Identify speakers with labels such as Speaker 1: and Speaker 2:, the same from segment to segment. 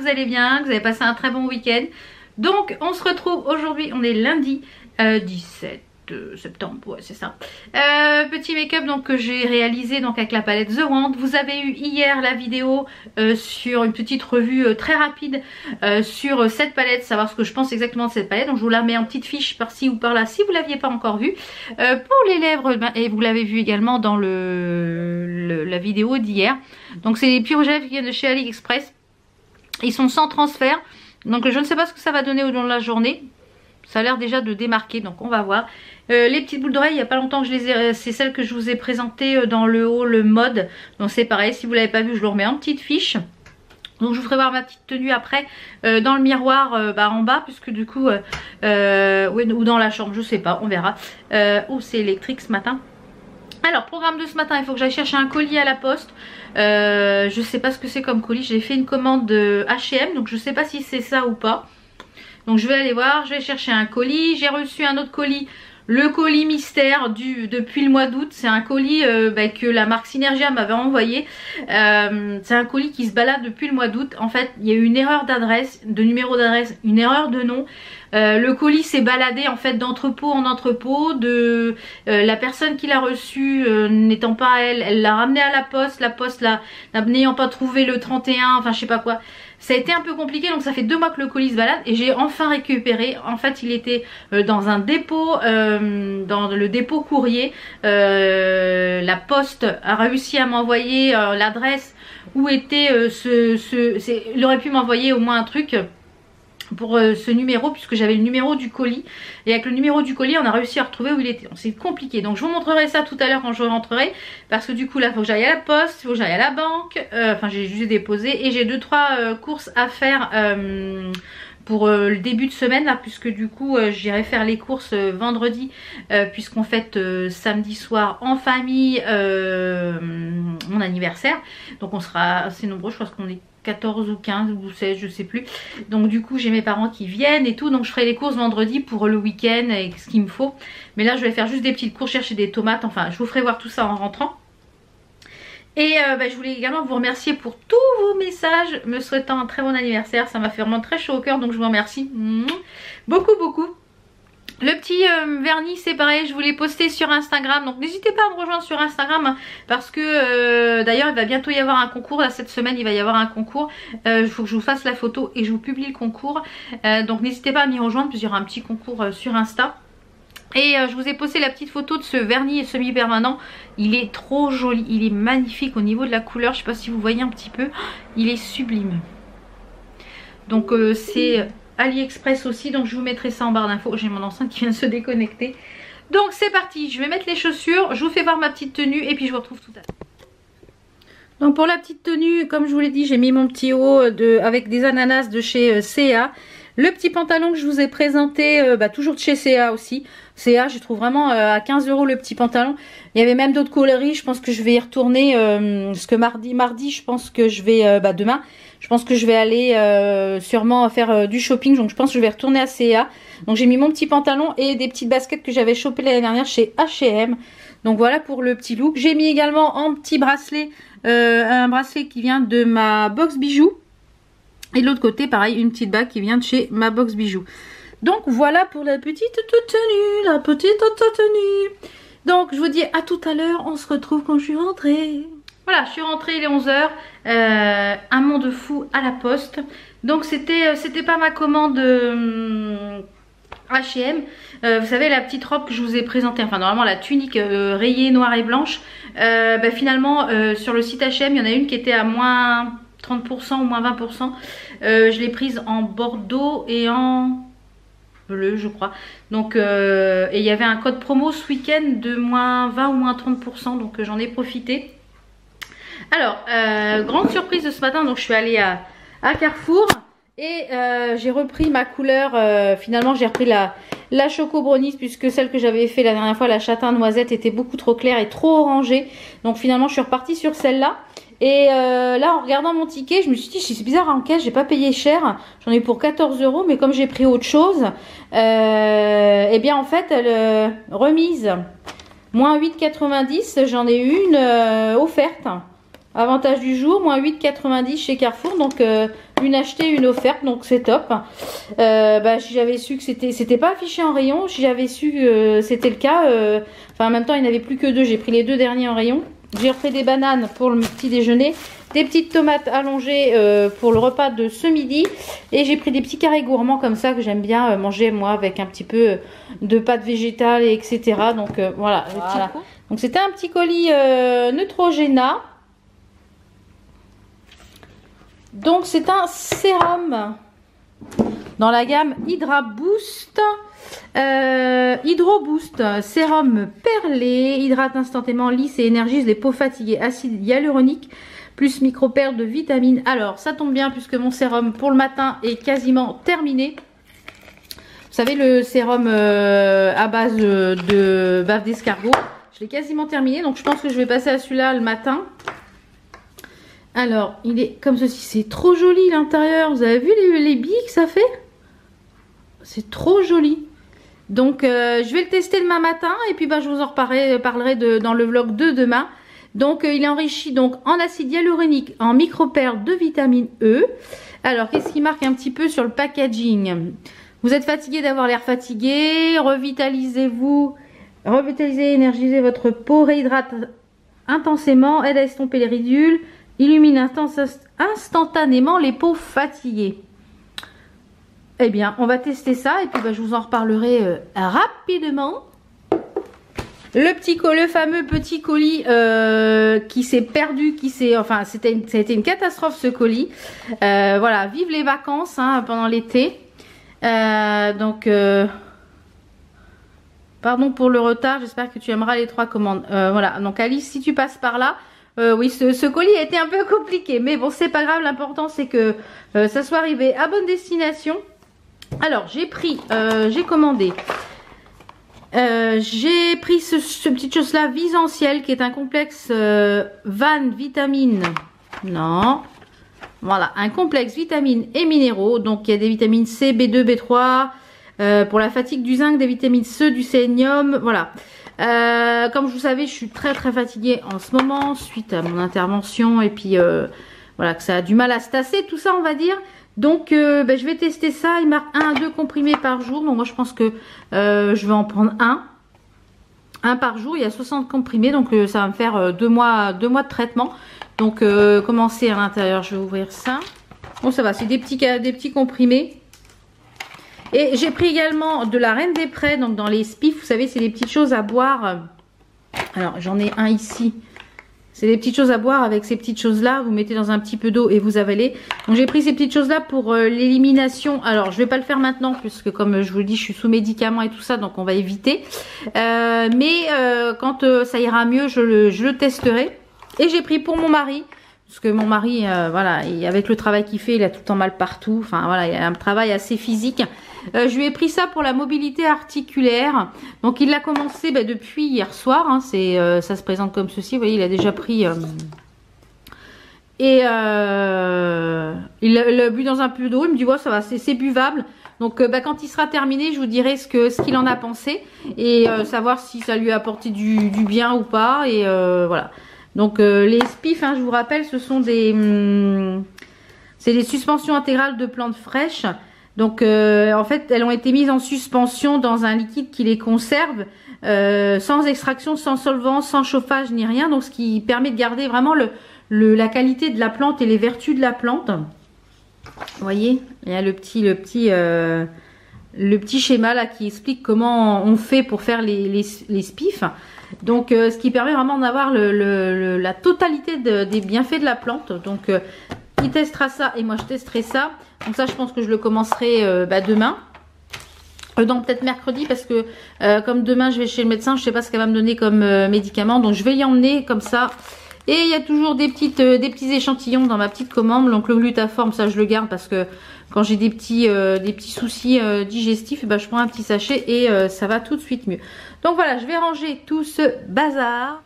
Speaker 1: allez bien, que vous avez passé un très bon week-end. Donc on se retrouve aujourd'hui, on est lundi 17 septembre, ouais c'est ça. Petit make-up donc que j'ai réalisé donc avec la palette The Wand. Vous avez eu hier la vidéo sur une petite revue très rapide sur cette palette, savoir ce que je pense exactement de cette palette. Donc je vous la mets en petite fiche par-ci ou par-là si vous l'aviez pas encore vue. Pour les lèvres, et vous l'avez vu également dans la vidéo d'hier. Donc c'est les pure lèvres qui viennent de chez AliExpress. Ils sont sans transfert. Donc je ne sais pas ce que ça va donner au long de la journée. Ça a l'air déjà de démarquer, donc on va voir. Les petites boules d'oreilles, il n'y a pas longtemps que je les ai, c'est celles que je vous ai présentées dans le haul mode. Donc c'est pareil, si vous ne l'avez pas vu, je le remets en petite fiche. Donc je vous ferai voir ma petite tenue après dans le miroir en bas, puisque du coup, ou dans la chambre, je sais pas, on verra. C'est électrique ce matin. Alors programme de ce matin, il faut que j'aille chercher un colis à la poste. Je sais pas ce que c'est comme colis, j'ai fait une commande de H&M, donc je sais pas si c'est ça ou pas. Donc je vais aller voir, je vais chercher un colis. J'ai reçu un autre colis, le colis mystère depuis le mois d'août. C'est un colis que la marque Synergia m'avait envoyé. C'est un colis qui se balade depuis le mois d'août. En fait, il y a eu une erreur d'adresse, de numéro d'adresse, une erreur de nom. Le colis s'est baladé en fait d'entrepôt en entrepôt. La personne qui l'a reçu n'étant pas elle l'a ramené à la poste n'ayant pas trouvé le 31, enfin je sais pas quoi. Ça a été un peu compliqué, donc ça fait 2 mois que le colis se balade et j'ai enfin récupéré. En fait il était dans un dépôt, dans le dépôt courrier. La poste a réussi à m'envoyer l'adresse où était il aurait pu m'envoyer au moins un truc pour ce numéro, puisque j'avais le numéro du colis, et avec le numéro du colis on a réussi à retrouver où il était. C'est compliqué, donc je vous montrerai ça tout à l'heure quand je rentrerai, parce que du coup là il faut que j'aille à la poste, il faut que j'aille à la banque, enfin j'ai juste déposé, et j'ai 2-3 courses à faire pour le début de semaine là, puisque du coup j'irai faire les courses vendredi, puisqu'on fête samedi soir en famille mon anniversaire, donc on sera assez nombreux, je pense qu'on est 14 ou 15 ou 16, je sais plus. Donc du coup j'ai mes parents qui viennent et tout, donc je ferai les courses vendredi pour le week-end et ce qu'il me faut. Mais là je vais faire juste des petites courses, chercher des tomates, enfin je vous ferai voir tout ça en rentrant. Et je voulais également vous remercier pour tous vos messages me souhaitant un très bon anniversaire. Ça m'a fait vraiment très chaud au cœur, donc je vous remercie beaucoup. Le petit vernis c'est pareil, je vous l'ai posté sur Instagram, donc n'hésitez pas à me rejoindre sur Instagram, hein, parce que d'ailleurs il va bientôt y avoir un concours, là cette semaine il va y avoir un concours, il faut que je vous fasse la photo et je vous publie le concours, donc n'hésitez pas à m'y rejoindre puisqu'il y aura un petit concours sur Insta. Et je vous ai posté la petite photo de ce vernis semi-permanent, il est trop joli, il est magnifique au niveau de la couleur, je sais pas si vous voyez un petit peu, il est sublime. Donc c'est AliExpress aussi, donc je vous mettrai ça en barre d'infos. J'ai mon enceinte qui vient de se déconnecter. Donc c'est parti, je vais mettre les chaussures, je vous fais voir ma petite tenue et puis je vous retrouve tout à l'heure. Donc pour la petite tenue, comme je vous l'ai dit, j'ai mis mon petit haut avec des ananas de chez CA. Le petit pantalon que je vous ai présenté, toujours de chez CA aussi. CA, je trouve vraiment à 15 € le petit pantalon. Il y avait même d'autres coloris, je pense que je vais y retourner. Parce que mardi, je pense que je vais, demain, je pense que je vais aller sûrement faire du shopping. Donc je pense que je vais retourner à CA. Donc j'ai mis mon petit pantalon et des petites baskets que j'avais chopées l'année dernière chez H&M. Donc voilà pour le petit look. J'ai mis également en petit bracelet, un bracelet qui vient de ma box bijoux. Et de l'autre côté, pareil, une petite bague qui vient de chez ma box bijoux. Donc voilà pour la petite tenue, Donc je vous dis à tout à l'heure, on se retrouve quand je suis rentrée. Voilà, je suis rentrée, il est 11 h. Un monde fou à la poste. Donc c'était pas ma commande H&M. Vous savez la petite robe que je vous ai présentée, enfin normalement la tunique rayée noire et blanche. Finalement sur le site H&M, il y en a une qui était à moins 30% ou moins 20%. Je l'ai prise en bordeaux et en bleu je crois. Donc et il y avait un code promo ce week-end de moins 20 ou moins 30%, donc j'en ai profité. Alors grande surprise de ce matin, donc je suis allée à Carrefour et j'ai repris ma couleur. Finalement j'ai repris la Choco Brownies, puisque celle que j'avais fait la dernière fois, la châtain noisette, était beaucoup trop claire et trop orangée. Donc finalement je suis repartie sur celle-là. Et là en regardant mon ticket, je me suis dit c'est bizarre, en caisse j'ai pas payé cher, j'en ai pour 14 €, mais comme j'ai pris autre chose, et bien en fait elle remise moins 8,90, j'en ai eu une offerte avantage du jour, moins 8,90 chez Carrefour, donc une achetée, une offerte, donc c'est top. Si j'avais su que c'était pas affiché en rayon, si j'avais su que c'était le cas, enfin en même temps il n'y en avait plus que 2, j'ai pris les 2 derniers en rayon. J'ai refait des bananes pour le petit déjeuner, des petites tomates allongées pour le repas de ce midi, et j'ai pris des petits carrés gourmands comme ça que j'aime bien manger moi avec un petit peu de pâte végétale, etc. Donc voilà. Donc c'était un petit colis Neutrogena. Donc c'est un sérum dans la gamme Hydra Boost. Hydro Boost, sérum perlé, hydrate instantanément, lisse et énergise les peaux fatiguées, acide hyaluronique plus micro-perles de vitamines. Alors ça tombe bien puisque mon sérum pour le matin est quasiment terminé. Vous savez, le sérum à base de bave d'escargot, je l'ai quasiment terminé, donc je pense que je vais passer à celui-là le matin. Alors il est comme ceci, c'est trop joli l'intérieur, vous avez vu les billes que ça fait? C'est trop joli. Donc je vais le tester demain matin et puis je vous en parlerai dans le vlog de demain. Donc il est enrichi donc en acide hyaluronique, en micro-perles de vitamine E. Alors qu'est-ce qui marque un petit peu sur le packaging? Vous êtes fatigué d'avoir l'air fatigué, revitalisez-vous, revitalisez et énergisez votre peau, réhydrate intensément, aide à estomper les ridules, illumine instantanément les peaux fatiguées. Eh bien, on va tester ça et puis je vous en reparlerai rapidement. Le fameux petit colis qui s'est perdu, enfin, ça a été une catastrophe ce colis. Voilà, vive les vacances pendant l'été. Pardon pour le retard, j'espère que tu aimeras les 3 commandes. Voilà, donc Alice, si tu passes par là, oui, ce colis a été un peu compliqué, mais bon, c'est pas grave. L'important c'est que ça soit arrivé à bonne destination. Alors j'ai commandé, j'ai pris ce petit chose là, Visentiel, qui est un complexe Van vitamines, non, voilà, un complexe vitamines et minéraux. Donc il y a des vitamines C, B2, B3, pour la fatigue, du zinc, des vitamines C, du sélénium, voilà. Comme vous savez, je suis très fatiguée en ce moment suite à mon intervention, et puis voilà, que ça a du mal à se tasser tout ça, on va dire. Donc je vais tester ça. Il marque 1 à 2 comprimés par jour. Donc moi je pense que je vais en prendre un par jour. Il y a 60 comprimés, donc ça va me faire 2 mois de traitement. Donc commencer à l'intérieur, je vais ouvrir ça. Bon, ça va, c'est des petits comprimés. Et j'ai pris également de la Reine des Prés, donc dans les spifs, vous savez, c'est des petites choses à boire. Alors j'en ai un ici. C'est des petites choses à boire avec ces petites choses-là. Vous mettez dans un petit peu d'eau et vous avalez. Donc j'ai pris ces petites choses-là pour l'élimination. Alors je vais pas le faire maintenant puisque comme je vous le dis, je suis sous médicaments et tout ça. Donc on va éviter. Quand ça ira mieux, je le testerai. Et j'ai pris pour mon mari. Parce que mon mari, voilà, et avec le travail qu'il fait, il a tout le temps mal partout. Enfin voilà, il a un travail assez physique. Je lui ai pris ça pour la mobilité articulaire. Donc il l'a commencé depuis hier soir. Ça se présente comme ceci. Vous voyez, il a déjà pris. Il l'a bu dans un peu d'eau. Il me dit, ouais, ça va, c'est buvable. Donc quand il sera terminé, je vous dirai ce qu'il en a pensé. Et savoir si ça lui a apporté du bien ou pas. Et voilà. Donc les spifs, je vous rappelle, ce sont c'est des suspensions intégrales de plantes fraîches. Donc en fait, elles ont été mises en suspension dans un liquide qui les conserve, sans extraction, sans solvant, sans chauffage ni rien. Donc ce qui permet de garder vraiment la qualité de la plante et les vertus de la plante. Vous voyez, il y a le petit schéma là qui explique comment on fait pour faire les spifs. Donc ce qui permet vraiment d'avoir la totalité des bienfaits de la plante. Donc il testera ça et moi je testerai ça. Donc ça je pense que je le commencerai demain. Non, peut-être mercredi parce que comme demain je vais chez le médecin, je sais pas ce qu'elle va me donner comme médicament. Donc je vais y emmener comme ça. Et il y a toujours des petits échantillons dans ma petite commande. Donc le glutaforme, ça je le garde parce que quand j'ai des petits soucis digestifs, je prends un petit sachet et ça va tout de suite mieux. Donc voilà, je vais ranger tout ce bazar.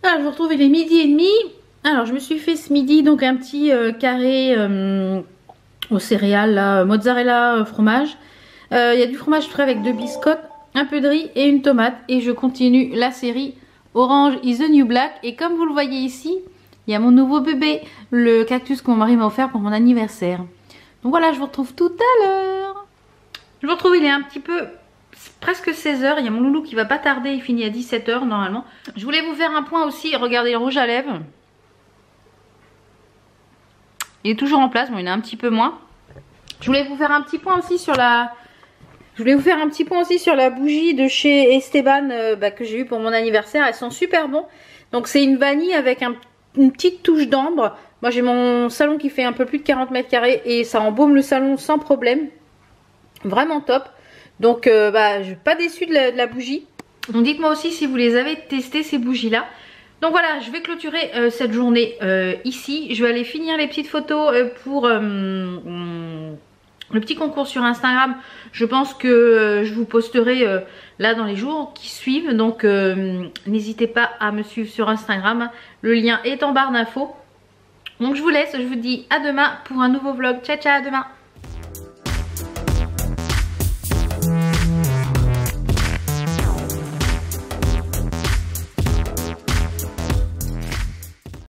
Speaker 1: Alors je vous retrouve, il est 12h30. Alors je me suis fait ce midi donc un petit carré aux céréales, là, mozzarella fromage. Il y a du fromage frais avec 2 biscottes, un peu de riz et une tomate. Et je continue la série Orange is the New Black. Et comme vous le voyez ici, il y a mon nouveau bébé, le cactus que mon mari m'a offert pour mon anniversaire. Donc voilà, je vous retrouve tout à l'heure. Je vous retrouve, il est un petit peu... presque 16 h, il y a mon loulou qui va pas tarder, il finit à 17 h normalement. Je voulais vous faire un point aussi, regardez le rouge à lèvres. Il est toujours en place, bon il y en a un petit peu moins. Je voulais vous faire un petit point aussi sur la... bougie de chez Esteban que j'ai eu pour mon anniversaire. Elles sont super bons. Donc c'est une vanille avec une petite touche d'ambre. Moi j'ai mon salon qui fait un peu plus de 40 mètres carrés et ça embaume le salon sans problème. Vraiment top. Donc je suis pas déçue de la bougie. Donc dites-moi aussi si vous les avez testées ces bougies là. Donc voilà, je vais clôturer cette journée ici. Je vais aller finir les petites photos pour le petit concours sur Instagram. Je pense que je vous posterai là dans les jours qui suivent. Donc n'hésitez pas à me suivre sur Instagram. Le lien est en barre d'infos. Donc je vous laisse, je vous dis à demain pour un nouveau vlog. Ciao ciao, à demain.